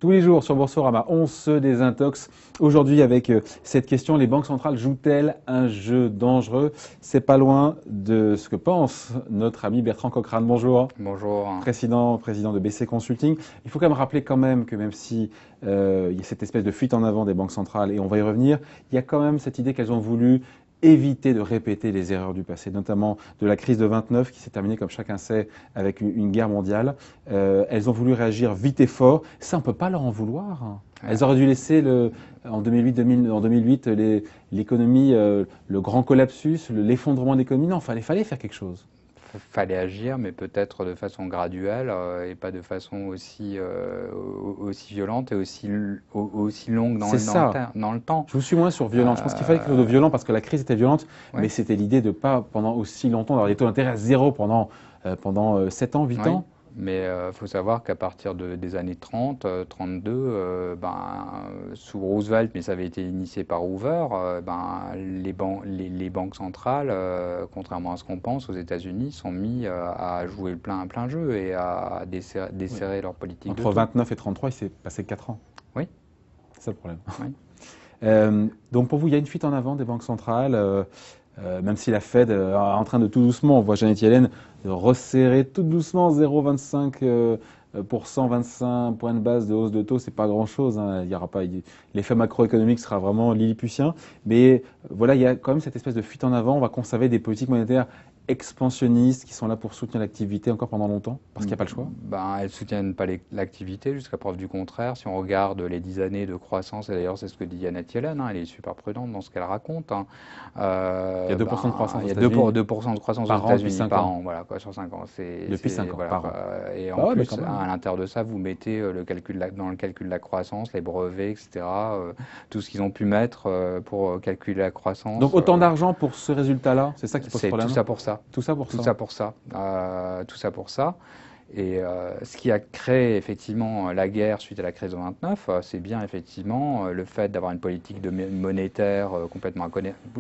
Tous les jours sur Boursorama, on se désintoxe. Aujourd'hui avec cette question, les banques centrales jouent-elles un jeu dangereux? C'est pas loin de ce que pense notre ami Bertrand Cochrane. Bonjour. Bonjour. Président de BC Consulting. Il faut quand même rappeler que même si il y a cette espèce de fuite en avant des banques centrales, et on va y revenir, il y a quand même cette idée qu'elles ont voulu éviter de répéter les erreurs du passé, notamment de la crise de 29 qui s'est terminée, comme chacun sait, avec une guerre mondiale. Elles ont voulu réagir vite et fort. Ça, on ne peut pas leur en vouloir. Elles auraient dû laisser en 2008 l'économie, le grand collapsus, l'effondrement de l'économie. Non, fallait faire quelque chose. Fallait agir, mais peut-être de façon graduelle et pas de façon aussi violente et aussi longue dans le temps. Je vous suis moins sur violent. Je pense qu'il fallait quelque chose de violent parce que la crise était violente, Oui. mais c'était l'idée de pas pendant aussi longtemps d'avoir des taux d'intérêt à zéro pendant 7 ans, 8 Oui. ans. Mais faut savoir qu'à partir des années 30, 32, sous Roosevelt, mais ça avait été initié par Hoover, les banques centrales, contrairement à ce qu'on pense, aux États-Unis, sont mis à jouer un plein jeu et à desserrer leur politique de Entre taux. 29 et 33, il s'est passé 4 ans. Oui. C'est ça le problème. Oui. Donc pour vous, il y a une fuite en avant des banques centrales, même si la Fed est en train de tout doucement, on voit Janet Yellen de resserrer tout doucement 0,25%, 25 points de base de hausse de taux, c'est pas grand-chose. Il y aura pas l'effet macroéconomique sera vraiment lilliputien, mais voilà, il y a quand même cette espèce de fuite en avant. On va conserver des politiques monétaires expansionnistes qui sont là pour soutenir l'activité encore pendant longtemps, parce qu'il n'y a pas le choix. Elles ne soutiennent pas l'activité jusqu'à preuve du contraire. Si on regarde les 10 années de croissance, et d'ailleurs c'est ce que dit Janet Yellen, elle est super prudente dans ce qu'elle raconte. Il y a 2% de croissance aux Il y a États-Unis 2% de croissance aux par an depuis États-Unis 5 par ans. an, voilà, sur 5 ans. Depuis 5 ans, voilà, par an. Et Ah en ouais, plus, quand même. à l'intérieur de ça, vous mettez dans le calcul de la croissance, les brevets, etc., tout ce qu'ils ont pu mettre pour calculer la croissance. Donc autant d'argent pour ce résultat-là, c'est ça qui pose problème? Tout ça pour ça. Tout ça pour Tout ça. ça pour ça. Tout ça pour ça. Et ce qui a créé effectivement la guerre suite à la crise de 29, c'est bien effectivement le fait d'avoir une politique monétaire complètement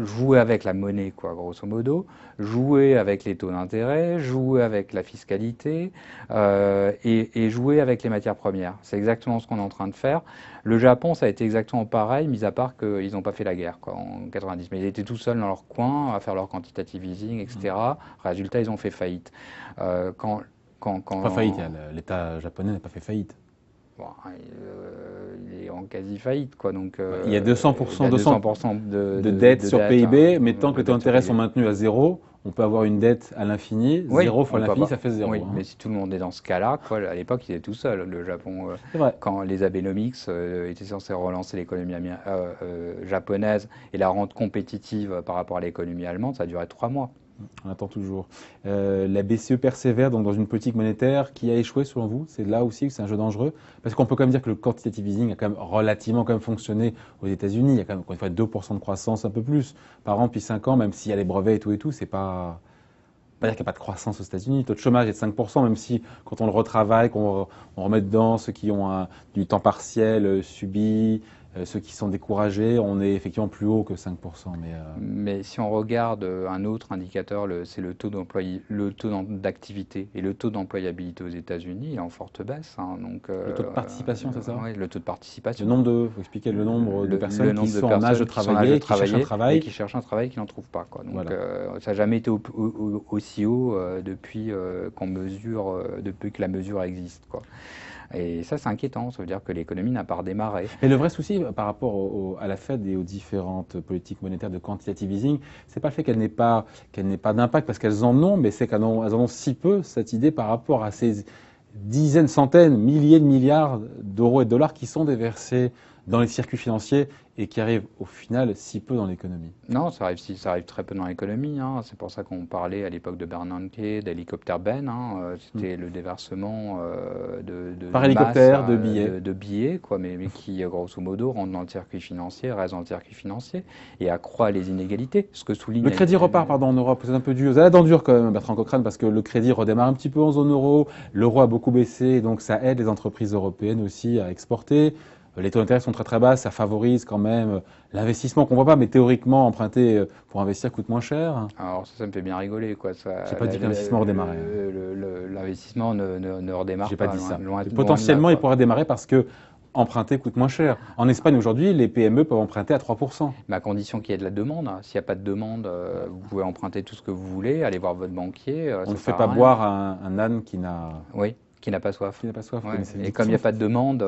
jouer avec la monnaie, quoi, grosso modo, jouer avec les taux d'intérêt, jouer avec la fiscalité et jouer avec les matières premières. C'est exactement ce qu'on est en train de faire. Le Japon, ça a été exactement pareil, mis à part qu'ils n'ont pas fait la guerre quoi, en 90. Mais ils étaient tout seuls dans leur coin à faire leur quantitative easing, etc. Résultat, ils ont fait faillite. Pas faillite, l'État japonais n'a pas fait faillite. Bon, il est en quasi faillite, quoi. Donc, il y a 200%, 200% de dette sur dette, PIB, mais tant que les taux d'intérêt sont PIB. maintenus à zéro, on peut avoir une dette à l'infini. Oui, 0 fois on peut l'infini, avoir. ça fait 0. Oui, mais si tout le monde est dans ce cas-là, quoi, à l'époque, il était tout seul, le Japon. C'est vrai. Quand les Abenomics étaient censés relancer l'économie japonaise et la rendre compétitive par rapport à l'économie allemande, ça a duré 3 mois. On attend toujours. La BCE persévère donc dans une politique monétaire qui a échoué selon vous. C'est là aussi que c'est un jeu dangereux. Parce qu'on peut quand même dire que le quantitative easing a quand même relativement fonctionné aux États-Unis. Il y a quand même encore une fois 2% de croissance, un peu plus par an depuis 5 ans, même s'il y a les brevets et tout, c'est pas dire qu'il n'y a pas de croissance aux États-Unis. Le taux de chômage est de 5%, même si quand on le retravaille, qu'on remet dedans ceux qui ont du temps partiel subi, ceux qui sont découragés, on est effectivement plus haut que 5%. Mais si on regarde un autre indicateur, c'est le taux d'activité et le taux d'employabilité aux États-Unis, il est en forte baisse. Donc, le taux de participation, c'est ça? Oui, le taux de participation. Vous expliquez le nombre de personnes qui sont en âge de travailler, qui cherchent un travail. Et qui cherchent un travail et qui n'en trouvent pas. Quoi. Donc, voilà. Ça n'a jamais été aussi haut depuis que la mesure existe. Quoi. Et ça, c'est inquiétant. Ça veut dire que l'économie n'a pas redémarré. Mais le vrai souci par rapport à la Fed et aux différentes politiques monétaires de quantitative easing, c'est pas le fait qu'elles n'aient pas d'impact, parce qu'elles en ont, mais c'est qu'elles en ont si peu, cette idée, par rapport à ces dizaines, centaines, milliers de milliards d'euros et de dollars qui sont déversés dans les circuits financiers et qui arrivent au final si peu dans l'économie. Non, ça arrive très peu dans l'économie. C'est pour ça qu'on parlait à l'époque de Bernanke, d'hélicoptère Ben. C'était le déversement par hélicoptère, de billets. De billets, quoi, mais qui, grosso modo, rentrent dans le circuit financier, restent dans le circuit financier et accroît les inégalités. Ce que souligne le crédit repart, en Europe. C'est un peu dur. Ça a la dent dure quand même, Bertrand Cochrane, parce que le crédit redémarre un petit peu en zone euro. L'euro a beaucoup baissé, donc ça aide les entreprises européennes aussi à exporter. Les taux d'intérêt sont très très bas, ça favorise quand même l'investissement qu'on voit pas, mais théoriquement emprunter pour investir coûte moins cher. Alors ça me fait bien rigoler, quoi. J'ai pas dit que l'investissement redémarrait. L'investissement ne redémarre J'ai pas. pas dit ça. Loin Potentiellement, il pourrait démarrer parce que emprunter coûte moins cher. En Espagne, aujourd'hui, les PME peuvent emprunter à 3%. Mais à condition qu'il y ait de la demande. S'il n'y a pas de demande, vous pouvez emprunter tout ce que vous voulez, aller voir votre banquier. On ne fait pas boire un âne qui n'a Oui, qui n'a pas soif. Qui n'a pas soif. Ouais. Et comme il n'y a pas de demande,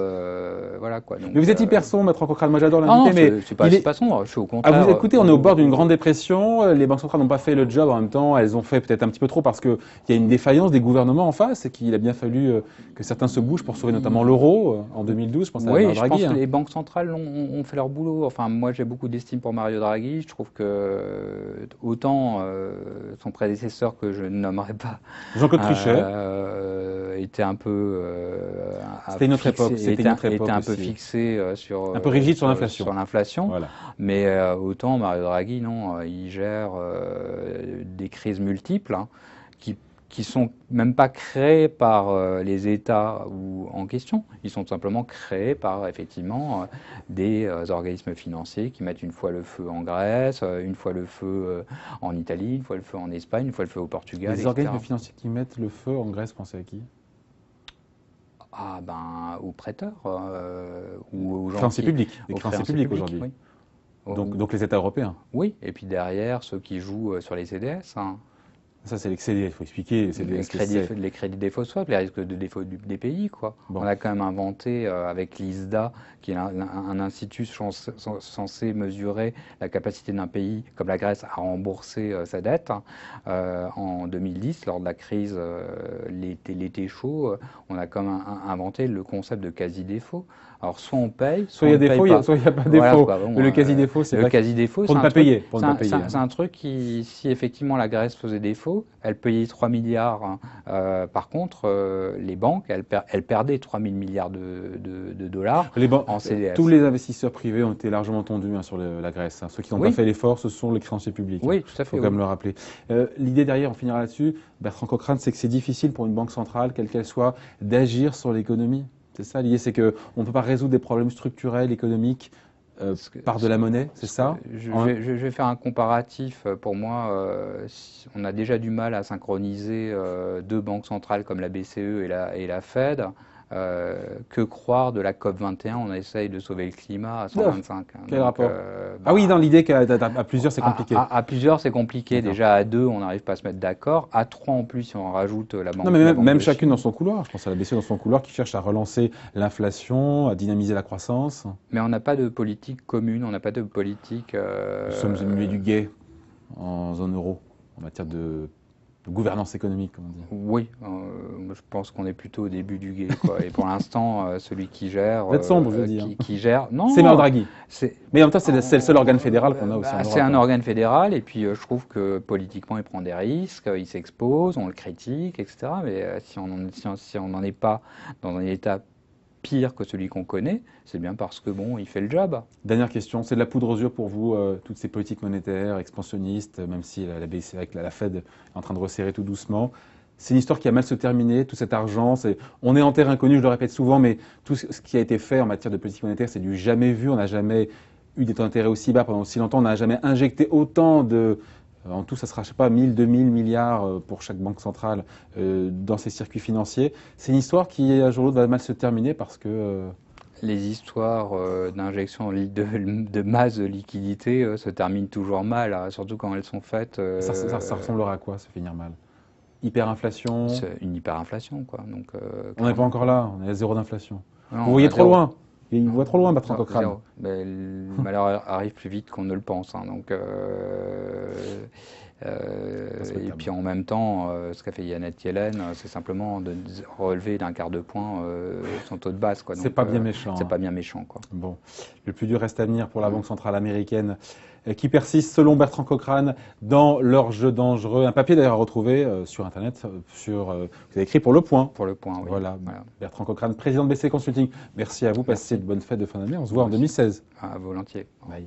voilà quoi. Donc, mais vous êtes hyper sombre, Maître Cochrane. Moi, j'adore non, l'inviter, mais c'est pas sombre. Je suis au contraire. Ah, vous écoutez, on est au bord d'une grande dépression. Les banques centrales n'ont pas fait le job en même temps. Elles ont fait peut-être un petit peu trop parce qu'il y a une défaillance des gouvernements en face et qu'il a bien fallu que certains se bougent pour sauver notamment l'euro en 2012. Je pense à oui, Mario je Draghi. pense que les banques centrales ont fait leur boulot. Enfin, moi, j'ai beaucoup d'estime pour Mario Draghi. Je trouve que autant son prédécesseur, que je ne nommerai pas, Jean-Claude Trichet, était un peu c'était une autre époque. Était un peu fixé sur un peu rigide sur l'inflation. Voilà. Mais autant Mario Draghi, non, il gère des crises multiples, hein, qui sont même pas créées par les États en question. Ils sont simplement créés par effectivement des organismes financiers qui mettent une fois le feu en Grèce, une fois le feu en Italie, une fois le feu en Espagne, une fois le feu au Portugal. Les organismes financiers qui mettent le feu en Grèce, pensez à qui? Ah ben, aux prêteurs ou aux gens créanciers publics, les créanciers publics aujourd'hui. Oui. Donc les États européens. Oui, et puis derrière ceux qui jouent sur les CDS. Hein. Ça, c'est l'excédé, il faut expliquer. Les crédits défaut swap, les risques de défaut des pays, quoi. Bon. On a quand même inventé avec l'ISDA, qui est un institut censé mesurer la capacité d'un pays, comme la Grèce, à rembourser sa dette. En 2010, lors de la crise, l'été chaud, on a quand même inventé le concept de quasi-défaut. Alors, soit on paye, soit il y a défaut, soit il n'y a pas de défaut. Voilà, bon, le quasi-défaut, c'est le quasi-défaut, pour ne pas payer. C'est un truc qui, si effectivement la Grèce faisait défaut, elle payait 3 milliards. Par contre, les banques, elles perdaient 3 000 milliards de dollars en CDS. Tous les investisseurs privés ont été largement tendus sur la Grèce. Ceux qui n'ont pas fait l'effort, ce sont les créanciers publics. Oui, tout à fait. Il faut quand même le rappeler. L'idée derrière, on finira là-dessus, Bertrand Cochrane, c'est que c'est difficile pour une banque centrale, quelle qu'elle soit, d'agir sur l'économie. C'est ça l'idée, c'est qu'on ne peut pas résoudre des problèmes structurels, économiques, par de la monnaie, c'est ça? Je vais faire un comparatif. Pour moi, on a déjà du mal à synchroniser deux banques centrales comme la BCE et la Fed. Que croire de la COP21? On essaye de sauver le climat à 125. Quel rapport? Ah oui, dans l'idée qu'à plusieurs, c'est compliqué. À plusieurs, c'est compliqué. Déjà, à deux, on n'arrive pas à se mettre d'accord. À trois, en plus, si on rajoute la banque. Non, mais même chacune dans son couloir. Je pense à la BCE dans son couloir qui cherche à relancer l'inflation, à dynamiser la croissance. Mais on n'a pas de politique commune, on n'a pas de politique. Nous sommes au milieu du gué en zone euro, en matière de gouvernance économique, comme on dit. Oui, je pense qu'on est plutôt au début du gué, quoi. Et pour l'instant, celui qui gère... Vous êtes sombre, je veux dire. Qui gère... Non, c'est Mario Draghi. Mais en même temps, c'est le seul organe fédéral qu'on a aussi en Europe. C'est un organe fédéral, et puis je trouve que politiquement, il prend des risques, il s'expose, on le critique, etc. Mais si on n'en est pas dans un état pire que celui qu'on connaît, c'est bien parce que bon, il fait le job. Dernière question, c'est de la poudre aux yeux pour vous, toutes ces politiques monétaires, expansionnistes, même si la BCE avec la Fed est en train de resserrer tout doucement. C'est une histoire qui a mal se terminer, tout cet argent, on est en terre inconnue, je le répète souvent, mais tout ce qui a été fait en matière de politique monétaire, c'est du jamais vu, on n'a jamais eu des taux d'intérêt aussi bas pendant aussi longtemps, on n'a jamais injecté autant de... En tout, ça sera, je sais pas, 1000, 2000 milliards pour chaque banque centrale dans ces circuits financiers. C'est une histoire qui, un jour ou l'autre, va mal se terminer parce que... Les histoires d'injection de masse de liquidité se terminent toujours mal, surtout quand elles sont faites... Ça ressemblerait à quoi, se finir mal? Hyperinflation? Une hyperinflation, quoi. Donc, on n'est pas encore là, on est à zéro d'inflation. Vous voyez trop loin. Il voit trop loin, Bertrand Cochrane. Le malheur arrive plus vite qu'on ne le pense. Hein, donc, et puis en même temps, ce qu'a fait Janet Yellen, c'est simplement de relever d'un quart de point son taux de base. C'est pas bien méchant. C'est pas bien méchant, quoi. Bon, le plus dur reste à venir pour la Banque centrale américaine, qui persiste, selon Bertrand Cochrane, dans leur jeu dangereux. Un papier d'ailleurs à retrouver sur Internet, vous avez écrit pour Le Point. Pour Le Point, oui. Voilà. Bertrand Cochrane, président de BC Consulting. Merci à vous, passez de bonnes fêtes de fin d'année. On se voit en 2016. Volontiers. Bye.